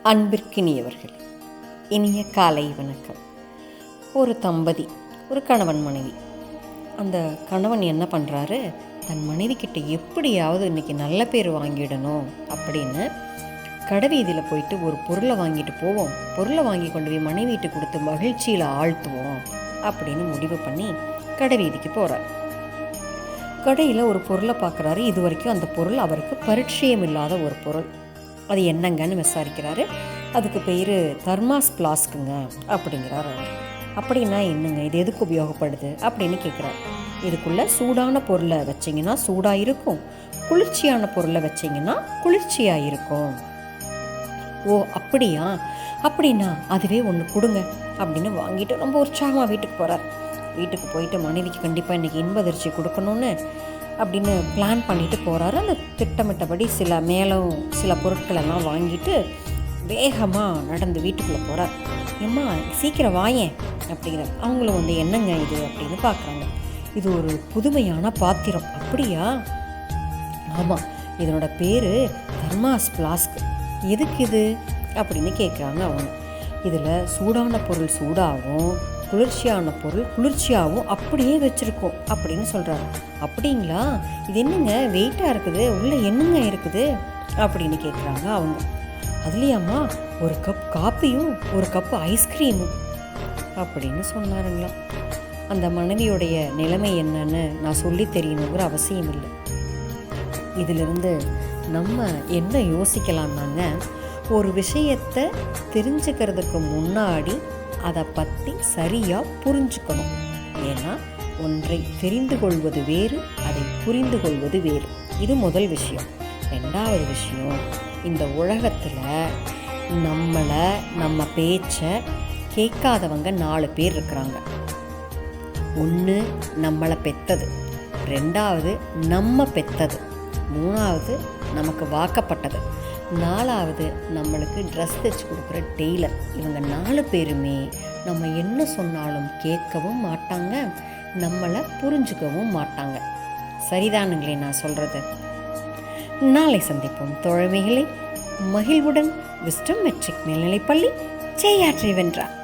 அன்பிற்கினியவர்கள், இனிய காலை வணக்கம். ஒரு தம்பதி, ஒரு கணவன் மனைவி. அந்த கணவன் என்ன பண்ணுறாரு, தன் மனைவி கிட்ட எப்படியாவது இன்றைக்கி நல்ல பேர் வாங்கிடணும் அப்படின்னு கடைவீதியில் போயிட்டு ஒரு பொருளை வாங்கிட்டு போவோம், பொருளை வாங்கி கொண்டு போய் மனைவி வீட்டு கொடுத்து மகிழ்ச்சியில் ஆழ்த்துவோம் அப்படின்னு முடிவு பண்ணி கடைவீதிக்கு போகிறார். கடையில் ஒரு பொருளை பார்க்குறாரு. இது வரைக்கும் அந்த பொருள் அவருக்கு பரிச்சயம் இல்லாத ஒரு பொருள். அது என்னங்கன்னு விசாரிக்கிறாரு. அதுக்கு பேர் தர்மாஸ் பிளாஸ்க்குங்க அப்படிங்கிறார் அவர். அப்படின்னா என்னங்க, இது எதுக்கு உபயோகப்படுது அப்படின்னு கேட்குறாரு. இதுக்குள்ளே சூடான பொருளை வச்சிங்கன்னா சூடாக இருக்கும், குளிர்ச்சியான பொருளை வச்சிங்கன்னா குளிர்ச்சியாக இருக்கும். ஓ அப்படியா, அப்படின்னா அதுவே ஒன்று கொடுங்க அப்படின்னு வாங்கிட்டு ரொம்ப உற்சாகமாக வீட்டுக்கு போகிறார். வீட்டுக்கு போயிட்டு மனைவிக்கு கண்டிப்பாக இன்றைக்கி இன்பதிர்ச்சி கொடுக்கணுன்னு அப்படின்னு பிளான் பண்ணிட்டு போகிறாரு. அந்த திட்டமிட்டபடி சில பொருட்களெல்லாம் வாங்கிட்டு வேகமாக நடந்து வீட்டுக்குள்ளே போகிறார். ஏம்மா சீக்கிரம் வாயேன் அப்படிங்கிறார். அவங்களும் வந்து என்னங்க இது அப்படின்னு பார்க்குறாங்க. இது ஒரு புதுமையான பாத்திரம். அப்படியா? ஆமாம், இதனோட பேர் தர்மாஸ் பிளாஸ்க். எதுக்கு இது அப்படின்னு கேட்குறாங்க அவங்க. இதில் சூடான பொருள் சூடாகவும் குளிர்ச்சியான பொருள் குளிர்ச்சியாகவும் அப்படியே வச்சுருக்கோம் அப்படின்னு சொல்கிறாரு. அப்படிங்களா? இது என்னங்க வெயிட்டாக இருக்குது, உள்ளே என்னங்க இருக்குது அப்படின்னு கேட்குறாங்க அவங்க. அதுலேயாம்மா ஒரு கப் காப்பியும் ஒரு கப்பு ஐஸ்கிரீமும் அப்படின்னு சொன்னாருங்களா. அந்த மனைவியுடைய நிலைமை என்னன்னு நான் சொல்லி தெரியணுங்கிற அவசியம் இல்லை. இதிலிருந்து நம்ம என்ன யோசிக்கலாம்னாங்க, ஒரு விஷயத்தை தெரிஞ்சுக்கிறதுக்கு முன்னாடி அதை பற்றி சரியாக புரிஞ்சுக்கணும். ஏன்னா ஒன்றை தெரிந்து கொள்வது வேறு, அதை புரிந்து கொள்வது வேறு. இது முதல் விஷயம். ரெண்டாவது விஷயம், இந்த உலகத்தில் நம்ம பேச்சை கேட்காதவங்க 4 பேர் இருக்கிறாங்க. ஒன்று நம்மளை பெற்றது, ரெண்டாவது நம்ம பெற்றது, மூணாவது நமக்கு வாக்கப்பட்டது, நாலாவது நம்மளுக்கு ட்ரெஸ் தைச்சி கொடுக்குற டெய்லர். இவங்க 4 பேருமே நம்ம என்ன சொன்னாலும் கேட்கவும் மாட்டாங்க, நம்மளை புரிஞ்சுக்கவும் மாட்டாங்க. சரிதானுங்களே நான் சொல்கிறது? நாளை சந்திப்போம் தோழமைகளை. மகிழ்வுடன் விஸ்டம் மெட்ரிக் மேல்நிலைப்பள்ளி, செய்யாற்றை வென்றார்.